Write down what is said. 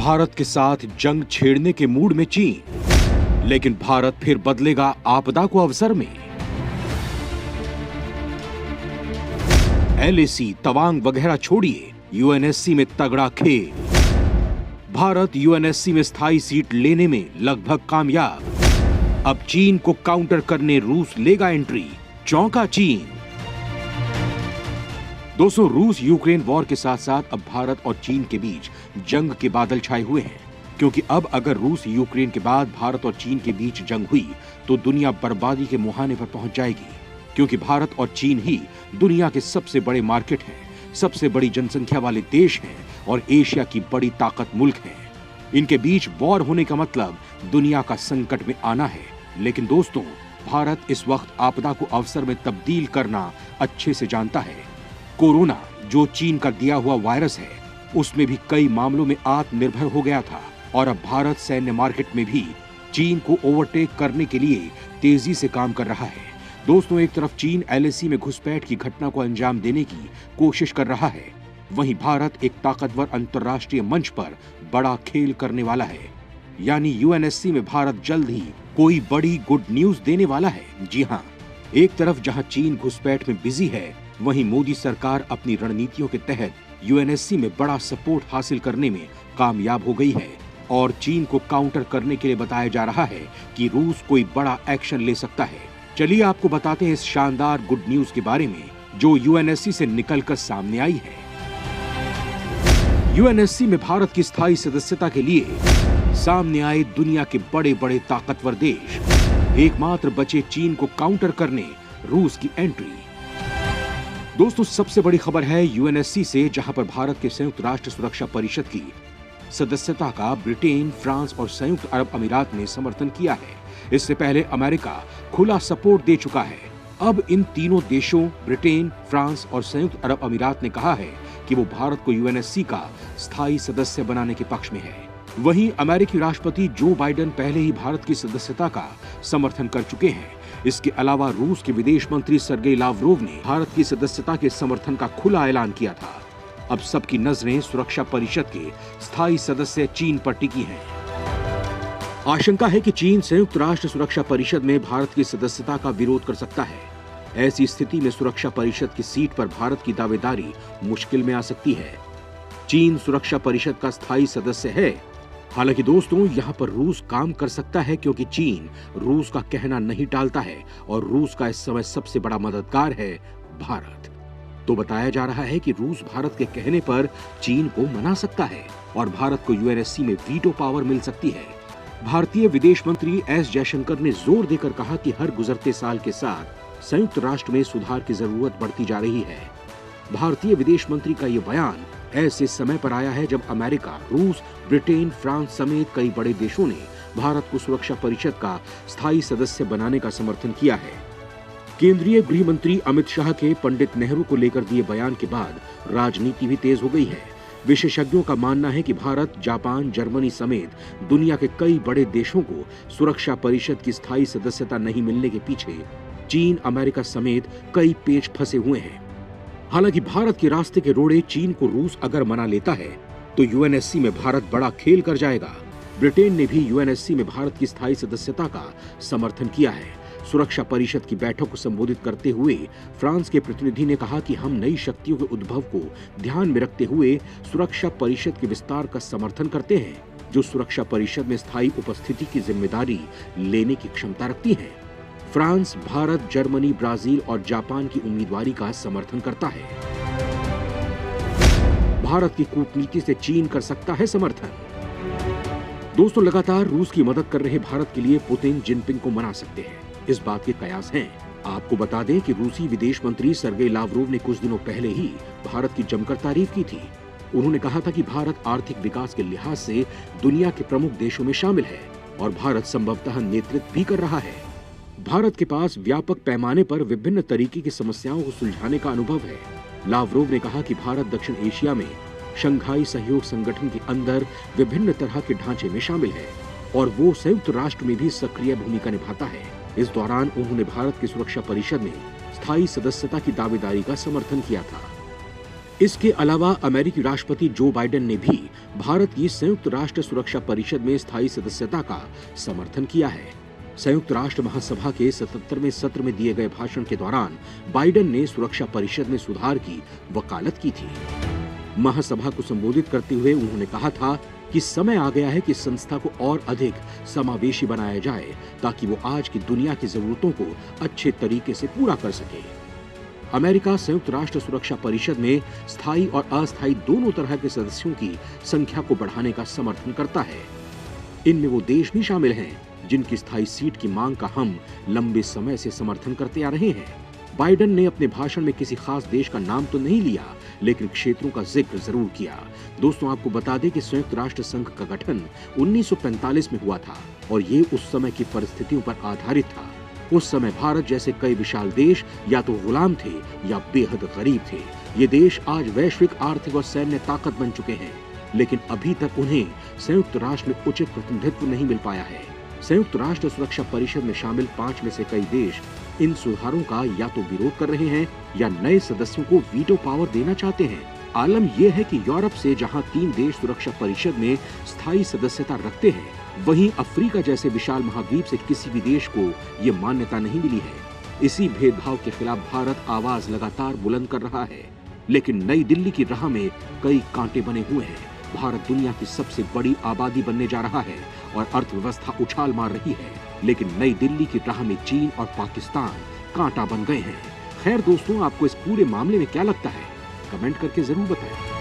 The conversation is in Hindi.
भारत के साथ जंग छेड़ने के मूड में चीन, लेकिन भारत फिर बदलेगा आपदा को अवसर में। एलएसी, तवांग वगैरह छोड़िए, यूएनएससी में तगड़ा खेल। भारत यूएनएससी में स्थायी सीट लेने में लगभग कामयाब। अब चीन को काउंटर करने रूस लेगा एंट्री, चौंका चीन। दोस्तों, रूस यूक्रेन वॉर के साथ साथ अब भारत और चीन के बीच जंग के बादल छाए हुए हैं, क्योंकि अब अगर रूस यूक्रेन के बाद भारत और चीन के बीच जंग हुई तो दुनिया बर्बादी के मुहाने पर पहुंच जाएगी, क्योंकि भारत और चीन ही दुनिया के सबसे बड़े मार्केट हैं, सबसे बड़ी जनसंख्या वाले देश हैं और एशिया की बड़ी ताकत मुल्क हैं। इनके बीच वॉर होने का मतलब दुनिया का संकट में आना है। लेकिन दोस्तों, भारत इस वक्त आपदा को अवसर में तब्दील करना अच्छे से जानता है। कोरोना, जो चीन का दिया हुआ वायरस है, उसमें भी कई मामलों में आत्मनिर्भर हो गया था और अब भारत सैन्य मार्केट में भी चीन को ओवरटेक करने के लिए तेजी से काम कर रहा है। दोस्तों, एक तरफ चीन एलएसी में घुसपैठ की घटना को अंजाम देने की कोशिश कर रहा है, वहीं भारत एक ताकतवर अंतर्राष्ट्रीय मंच पर बड़ा खेल करने वाला है। यानी यूएनएससी में भारत जल्द ही कोई बड़ी गुड न्यूज देने वाला है। जी हाँ, एक तरफ जहां चीन घुसपैठ में बिजी है, वहीं मोदी सरकार अपनी रणनीतियों के तहत यूएनएससी में बड़ा सपोर्ट हासिल करने में कामयाब हो गई है और चीन को काउंटर करने के लिए बताया जा रहा है कि रूस कोई बड़ा एक्शन ले सकता है। चलिए आपको बताते हैं इस शानदार गुड न्यूज के बारे में जो यूएनएससी से निकलकर सामने आई है। यूएनएससी में भारत की स्थायी सदस्यता के लिए सामने आए दुनिया के बड़े बड़े ताकतवर देश। एकमात्र बचे चीन को काउंटर करने रूस की एंट्री। दोस्तों, सबसे बड़ी खबर है यूएनएससी से, जहां पर भारत के संयुक्त राष्ट्र सुरक्षा परिषद की सदस्यता का ब्रिटेन, फ्रांस और संयुक्त अरब अमीरात ने समर्थन किया है। इससे पहले अमेरिका खुला सपोर्ट दे चुका है। अब इन तीनों देशों ब्रिटेन, फ्रांस और संयुक्त अरब अमीरात ने कहा है कि वो भारत को यूएनएससी का स्थायी सदस्य बनाने के पक्ष में है। वहीं अमेरिकी राष्ट्रपति जो बाइडेन पहले ही भारत की सदस्यता का समर्थन कर चुके हैं। इसके अलावा रूस के विदेश मंत्री सर्गेई लावरोव ने भारत की सदस्यता के समर्थन का खुला ऐलान किया था। अब सबकी नजरें सुरक्षा परिषद के स्थायी सदस्य चीन पर टिकी हैं। आशंका है कि चीन संयुक्त राष्ट्र सुरक्षा परिषद में भारत की सदस्यता का विरोध कर सकता है। ऐसी स्थिति में सुरक्षा परिषद की सीट पर भारत की दावेदारी मुश्किल में आ सकती है। चीन सुरक्षा परिषद का स्थायी सदस्य है। हालांकि दोस्तों, यहाँ पर रूस काम कर सकता है, क्योंकि चीन रूस का कहना नहीं टालता है और रूस का इस समय सबसे बड़ा मददगार है भारत। तो बताया जा रहा है कि रूस भारत के कहने पर चीन को मना सकता है और भारत को यूएनएससी में वीटो पावर मिल सकती है। भारतीय विदेश मंत्री एस जयशंकर ने जोर देकर कहा कि हर गुजरते साल के साथ संयुक्त राष्ट्र में सुधार की जरूरत बढ़ती जा रही है। भारतीय विदेश मंत्री का ये बयान ऐसे समय पर आया है जब अमेरिका, रूस, ब्रिटेन, फ्रांस समेत कई बड़े देशों ने भारत को सुरक्षा परिषद का स्थायी सदस्य बनाने का समर्थन किया है। केंद्रीय गृह मंत्री अमित शाह के पंडित नेहरू को लेकर दिए बयान के बाद राजनीति भी तेज हो गई है। विशेषज्ञों का मानना है कि भारत, जापान, जर्मनी समेत दुनिया के कई बड़े देशों को सुरक्षा परिषद की स्थायी सदस्यता नहीं मिलने के पीछे चीन, अमेरिका समेत कई पेच फंसे हुए हैं। हालांकि भारत के रास्ते के रोड़े चीन को रूस अगर मना लेता है तो यूएनएससी में भारत बड़ा खेल कर जाएगा। ब्रिटेन ने भी यूएनएससी में भारत की स्थायी सदस्यता का समर्थन किया है। सुरक्षा परिषद की बैठक को संबोधित करते हुए फ्रांस के प्रतिनिधि ने कहा कि हम नई शक्तियों के उद्भव को ध्यान में रखते हुए सुरक्षा परिषद के विस्तार का समर्थन करते हैं, जो सुरक्षा परिषद में स्थायी उपस्थिति की जिम्मेदारी लेने की क्षमता रखती है। फ्रांस, भारत, जर्मनी, ब्राजील और जापान की उम्मीदवारी का समर्थन करता है। भारत की कूटनीति से चीन कर सकता है समर्थन। दोस्तों, लगातार रूस की मदद कर रहे भारत के लिए पुतिन जिनपिंग को मना सकते हैं, इस बात के कयास हैं। आपको बता दें कि रूसी विदेश मंत्री सर्गेई लावरोव ने कुछ दिनों पहले ही भारत की जमकर तारीफ की थी। उन्होंने कहा था कि भारत आर्थिक विकास के लिहाज से दुनिया के प्रमुख देशों में शामिल है और भारत संभवतः नेतृत्व भी कर रहा है। भारत के पास व्यापक पैमाने पर विभिन्न तरीके की समस्याओं को सुलझाने का अनुभव है। लावरोव ने कहा कि भारत दक्षिण एशिया में शंघाई सहयोग संगठन के अंदर विभिन्न तरह के ढांचे में शामिल है और वो संयुक्त राष्ट्र में भी सक्रिय भूमिका निभाता है। इस दौरान उन्होंने भारत की सुरक्षा परिषद में स्थायी सदस्यता की दावेदारी का समर्थन किया था। इसके अलावा अमेरिकी राष्ट्रपति जो बाइडेन ने भी भारत की संयुक्त राष्ट्र सुरक्षा परिषद में स्थायी सदस्यता का समर्थन किया है। संयुक्त राष्ट्र महासभा के 77वें सत्र में दिए गए भाषण के दौरान बाइडेन ने सुरक्षा परिषद में सुधार की वकालत की थी। महासभा को संबोधित करते हुए उन्होंने कहा था कि समय आ गया है कि संस्था को और अधिक समावेशी बनाया जाए ताकि वो आज की दुनिया की जरूरतों को अच्छे तरीके से पूरा कर सके। अमेरिका संयुक्त राष्ट्र सुरक्षा परिषद में स्थायी और अस्थायी दोनों तरह के सदस्यों की संख्या को बढ़ाने का समर्थन करता है। इनमें वो देश भी शामिल हैं जिनकी स्थायी सीट की मांग का हम लंबे समय से समर्थन करते आ रहे हैं। बाइडेन ने अपने भाषण में किसी खास देश का नाम तो नहीं लिया, लेकिन क्षेत्रों का जिक्र जरूर किया। दोस्तों, आपको बता दें कि संयुक्त राष्ट्र संघ का गठन 1945 में हुआ था और ये उस समय की परिस्थितियों पर आधारित था। उस समय भारत जैसे कई विशाल देश या तो गुलाम थे या बेहद गरीब थे। ये देश आज वैश्विक आर्थिक और सैन्य ताकत बन चुके हैं, लेकिन अभी तक उन्हें संयुक्त राष्ट्र में उचित प्रतिनिधित्व नहीं मिल पाया है। संयुक्त राष्ट्र सुरक्षा परिषद में शामिल 5 में से कई देश इन सुधारों का या तो विरोध कर रहे हैं या नए सदस्यों को वीटो पावर देना चाहते हैं। आलम यह है कि यूरोप से जहां 3 देश सुरक्षा परिषद में स्थायी सदस्यता रखते हैं, वहीं अफ्रीका जैसे विशाल महाद्वीप से किसी भी देश को ये मान्यता नहीं मिली है। इसी भेदभाव के खिलाफ भारत आवाज लगातार बुलंद कर रहा है, लेकिन नई दिल्ली की राह में कई कांटे बने हुए हैं। भारत दुनिया की सबसे बड़ी आबादी बनने जा रहा है और अर्थव्यवस्था उछाल मार रही है, लेकिन नई दिल्ली की राह में चीन और पाकिस्तान कांटा बन गए हैं। खैर दोस्तों, आपको इस पूरे मामले में क्या लगता है? कमेंट करके जरूर बताएं।